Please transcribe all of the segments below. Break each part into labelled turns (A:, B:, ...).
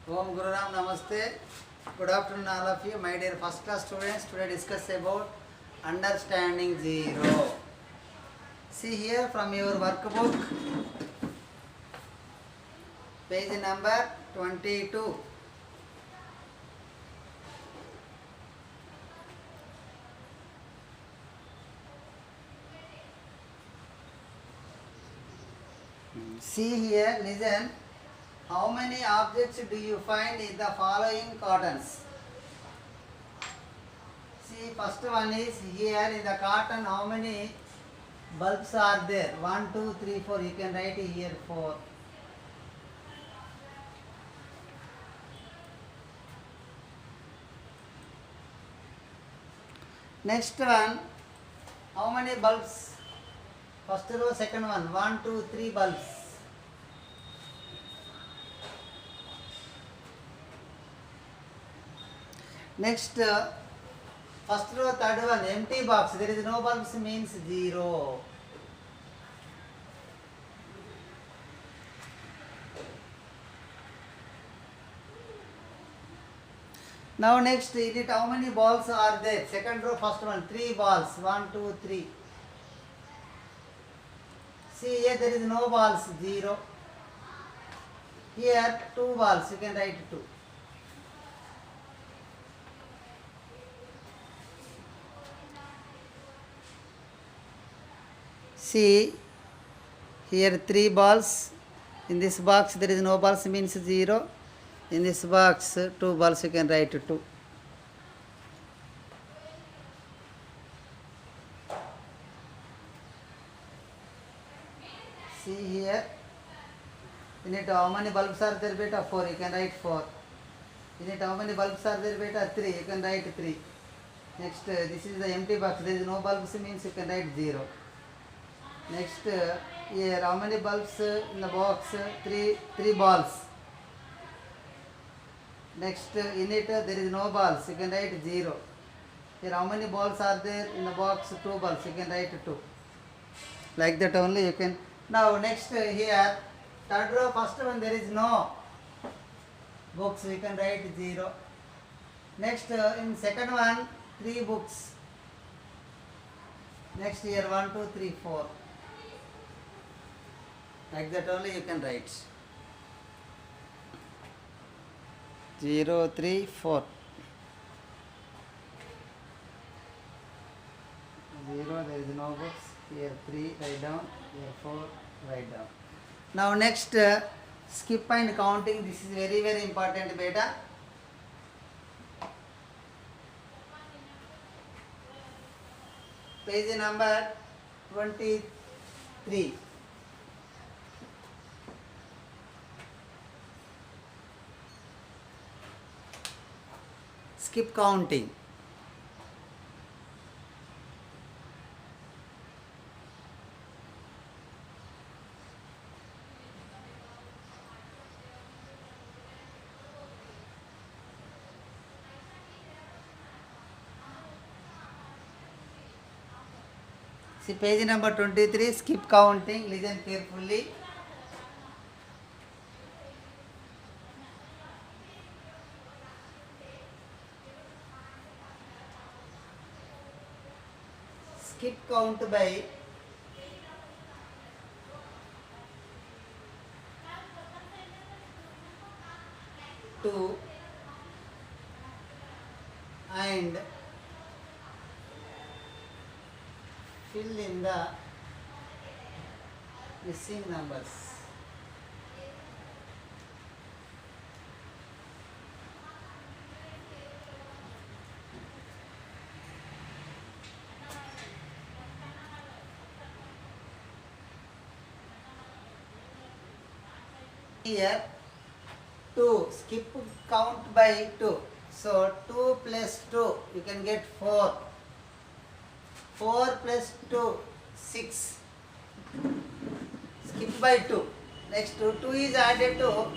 A: Om Guru Ram Namaste. Good afternoon all of you, my dear first class students. Today discuss about understanding zero. See here from your workbook, page number 22. See here, listen. How many objects do you find in the following cartons? See, first one is here in the carton. How many bulbs are there? 1, 2, 3, 4. You can write here 4. Next one, how many bulbs? First row, second one. 1, 2, 3 bulbs. Next, first row, third one, empty box. There is no bulbs means 0. Now next, in it how many balls are there? Second row, first one, 3 balls. 1, 2, 3. See here there is no balls, 0. Here 2 balls, you can write 2. See here 3 balls. In this box there is no balls means 0. In this box 2 balls, you can write 2. See here, in it how many bulbs are there beta? 4, you can write 4. In it how many bulbs are there beta? 3, you can write 3. Next, this is the empty box, there is no bulbs means you can write 0. Next, here how many bulbs in the box? 3 balls. Next, in it there is no balls, you can write 0. Here how many balls are there in the box? 2 balls, you can write 2. Like that only you can. Now next, here third row, first one, there is no books, you can write 0. Next, in second one, 3 books. Next, here 1, 2, 3, 4. Like that only you can write 0, 3, 4. 0, there is no books. Here 3, write down. Here 4, write down. Now next, skip and counting. This is very, very important beta. Page number 23. Skip counting. See page number 23, skip counting. Listen carefully. Skip count by two and fill in the missing numbers. Here 2, skip count by 2. So 2 plus 2, you can get 4. 4 plus 2, 6. Skip by 2. Next, 2 is added to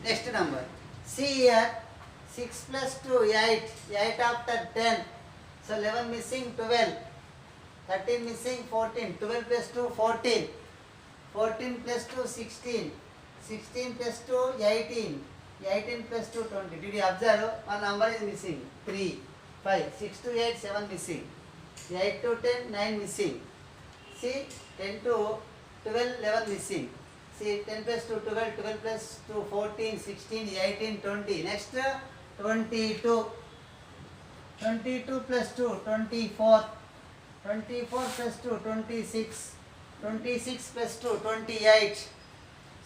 A: next number. See here, 6 plus 2, 8. 8 after 10. So 11 missing, 12. 13 missing, 14. 12 plus 2, 14. 14 plus 2, 16. 16 plus 2, 18. 18 plus 2, 20. Did you observe? One number is missing. 3, 5, 6 to 8, 7 missing. 8 to 10, 9 missing. See, 10 to 12, 11 missing. See, 10 plus 2, 12, 12 plus 2, 14, 16, 18, 20. Next, 22. 22 plus 2, 24. 24 plus 2, 26. 26 plus 2, 28.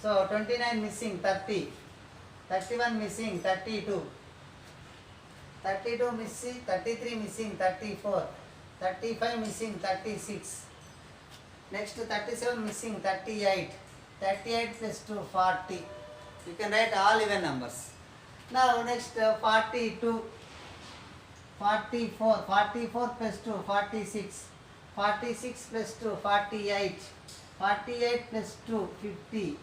A: So, 29 missing, 30. 31 missing, 32. 32 missing, 33 missing, 34. 35 missing, 36. Next, 37 missing, 38. 38 plus 2, 40. You can write all even numbers. Now, next, 42. 44. 44 plus 2, 46. 46 plus 2, 48. 48 plus 2, 50.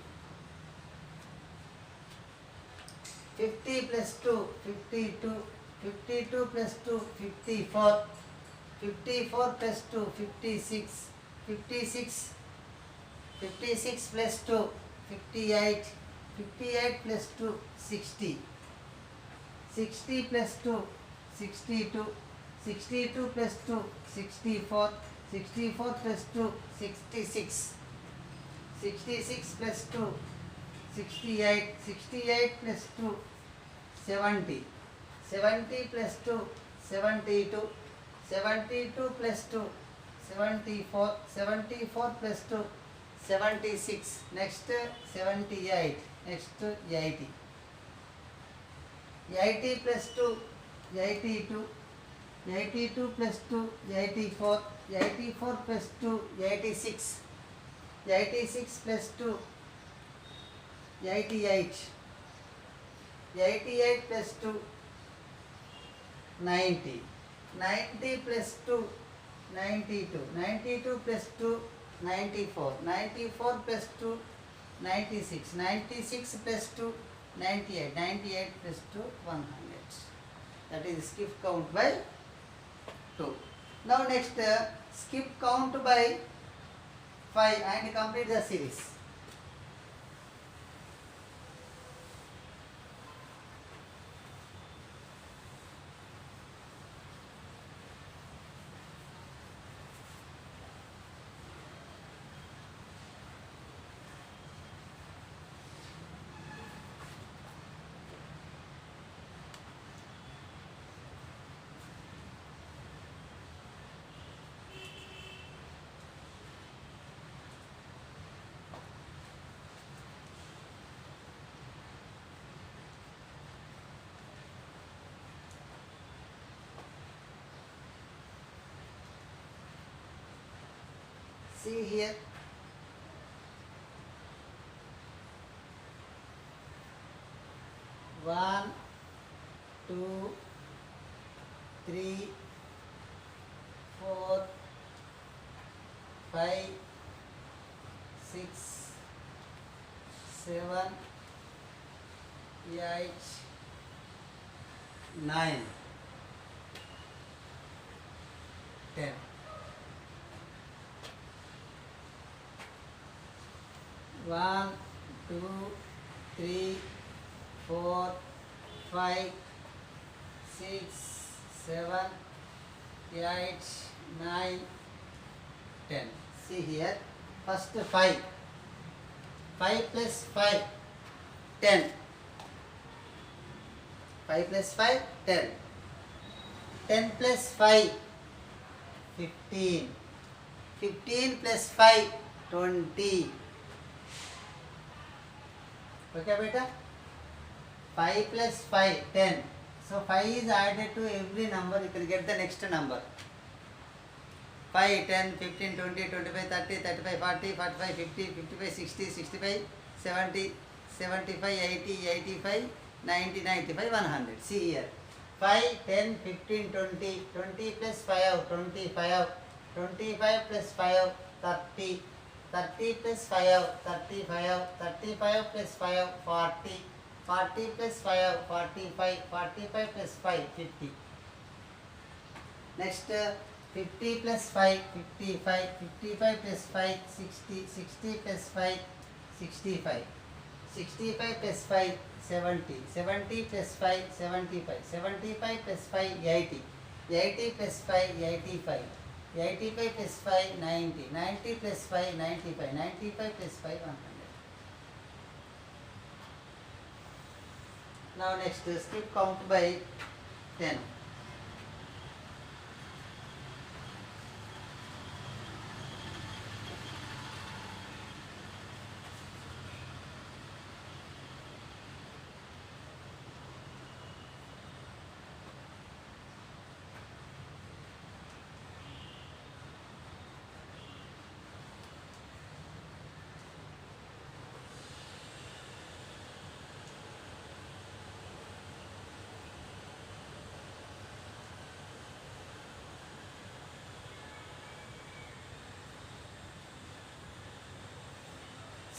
A: 50 plus 2, 52. 52 plus 2, 54. 54 plus 2, 56. 56. 56 plus 2, 58. 58 plus 2, 60. 60 plus 2, 62. 62 plus 2, 64. 64 plus 2, 66. 66 plus 2, 68. 68 plus 2, 70. 70 plus 2, 72. 72 plus 2, 74. 74 plus 2, 76. Next, 78. Next, 80. 80 plus 2, 82. 82 plus 2, 84. 84 plus 2, 86. 86 plus 2, 88. 88 plus 2, 90. 90 plus 2, 92. 92 plus 2, 94. 94 plus 2, 96. 96 plus 2, 98. 98 plus 2, 100. That is skip count by 2. Now next, skip count by 5 and complete the series. See here, one, 2, 3, 4, 5, 6, 7, 8, 9, 10. One, 2, 3, 4, 5, 6, 7, 8, 9, 10. See here, first 5. 5 plus 5, 10. 5 plus 5, 10. 10 plus 5, 15. 15 plus 5, 20. Okay, beta? 5 plus 5, 10. So 5 is added to every number, you can get the next number. 5, 10, 15, 20, 25, 30, 35, 40, 45, 50, 55, 60, 65, 70, 75, 80, 85, 90, 95, 100. See here. 5, 10, 15, 20, 20 plus 5, 25, 25 plus 5, 30, 30 plus 5, 35, 35 plus 5, 40, 40 plus 5, 45, 45 plus 5, 50. Next, 50 plus 5, 55, 55 plus 5, 60, 60 plus 5, 65, 65 plus 5, 70. 70 plus 5, 75. 75 plus 5, 80. 80 plus 5, 85. 85 plus 5, 90. 90 plus 5, 95. 95 plus 5, 100. Now next, skip count by 10.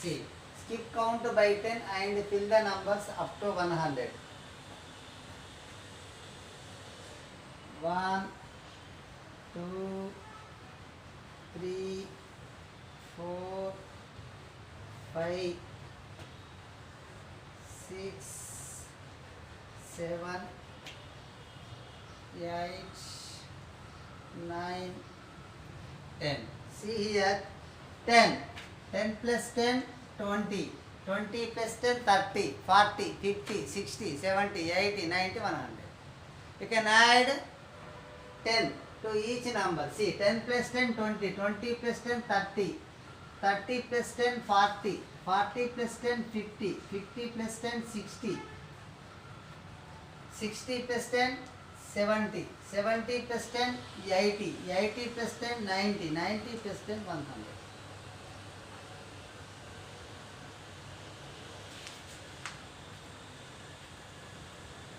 A: See, skip count by 10 and fill the numbers up to 100. 1, 2, 3, 4, 5, 6, 7, 8, 9, 10. See here, 10. 10 plus 10, 20. 20 plus 10, 30, 40, 50, 60, 70, 80, 90, 100. You can add 10 to each number. See, 10 plus 10, 20. 20 plus 10, 30. 30 plus 10, 40. 40 plus 10, 50. 50 plus 10, 60. 60 plus 10, 70. 70 plus 10, 80. 80 plus 10, 90. 90 plus 10, 100.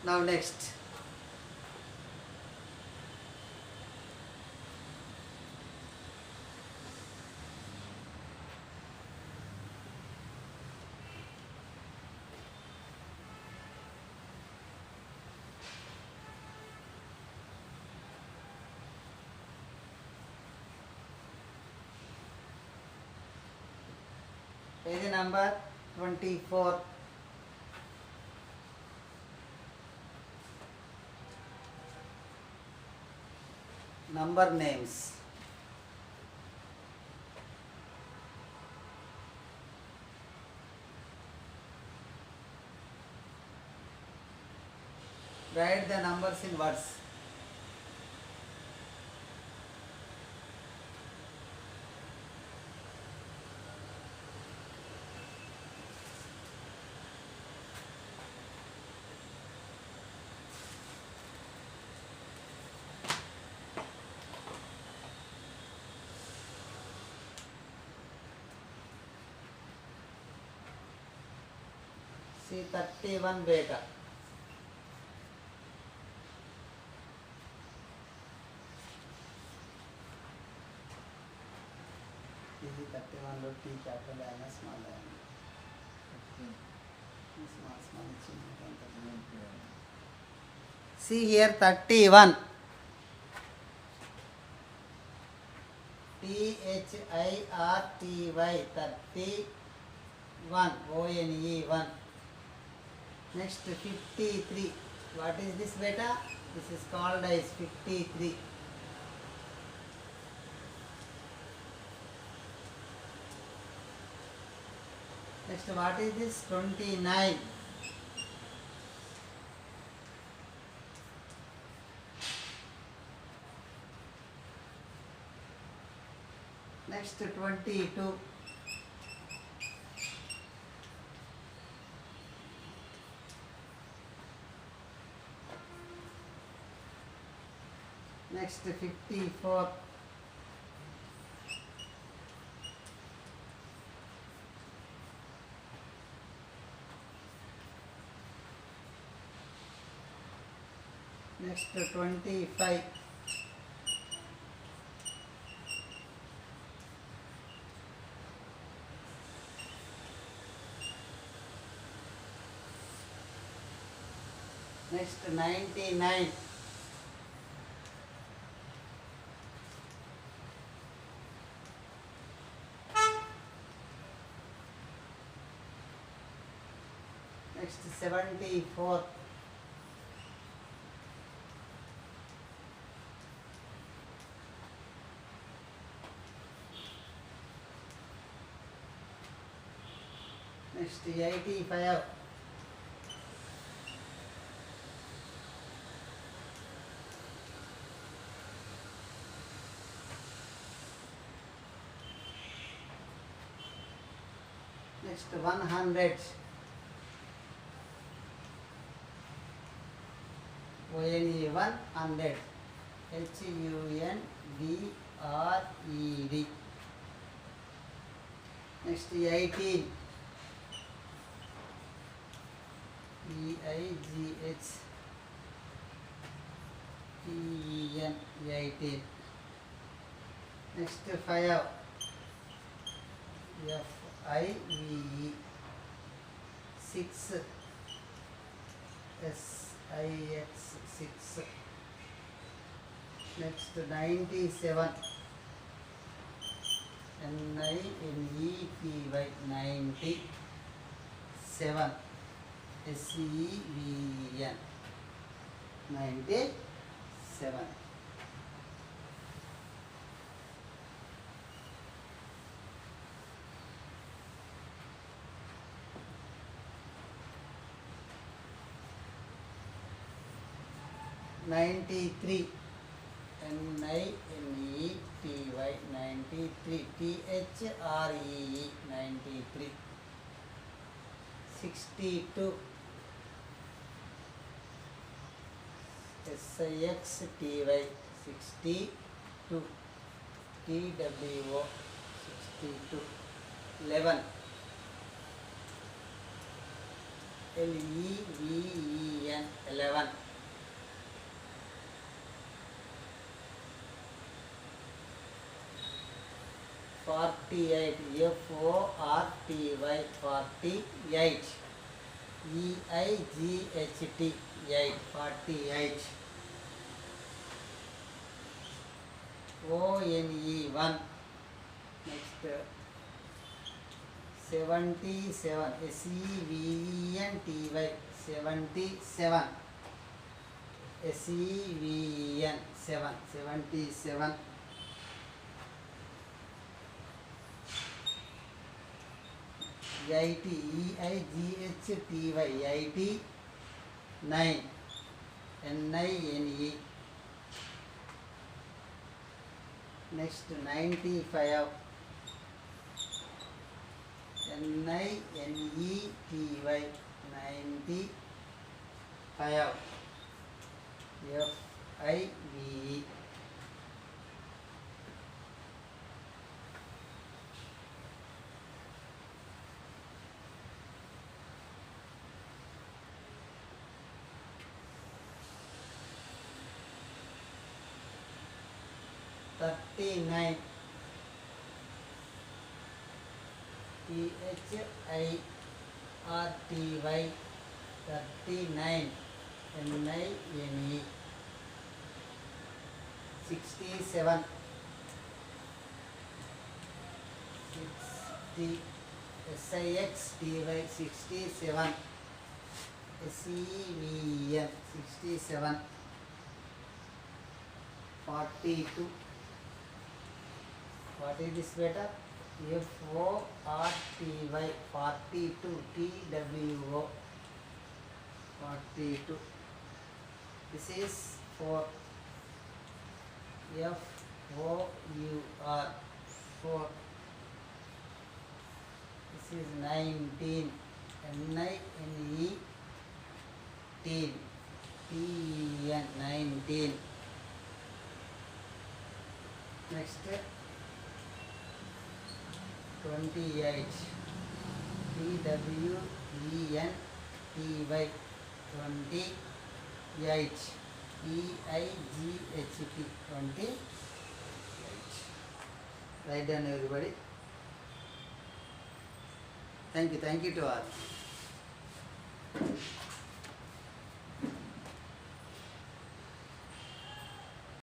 A: Now next. Page number 24. Number names. Write the numbers in words. See 31 beta. This is 31 lo T capital and small and small. See here 31. THIRTY 31 ONE 1. Next 53. What is this beta? This is called as 53. Next what is this? 29. Next 22. Next 54. Next 25. Next 99. Next 74. Next 85. Next 100. ONE 100. HUNDRED. Next 18. EIGH TEN 18. Next 5. FIVE 6. SIX 6. Next 97. NINETY 97. SEVEN 97. $93. NINETY 93. THREE 93. 62. SIXTY 62. TWO 62. 11. LEVEN 11. 48. FORTY 48. EIGHT 8 48. ONE 1. Next 77. SEVENTY 77. SEVEN 7 77. 80. EIGHTY 80. 9. NINE. Next 95. NINETY 95. FIVE. $39. THIRTY 39. NINE. 67. 60. SIXTY 67. SEVEN 67. 42. What is this beta? FORTY 42. TWO 42. This is 4. FOUR 4. This is 19. NINE teen. TEN 19. Next 28. TWENTY 28. EIGHT 28. Write down everybody. Thank you to all.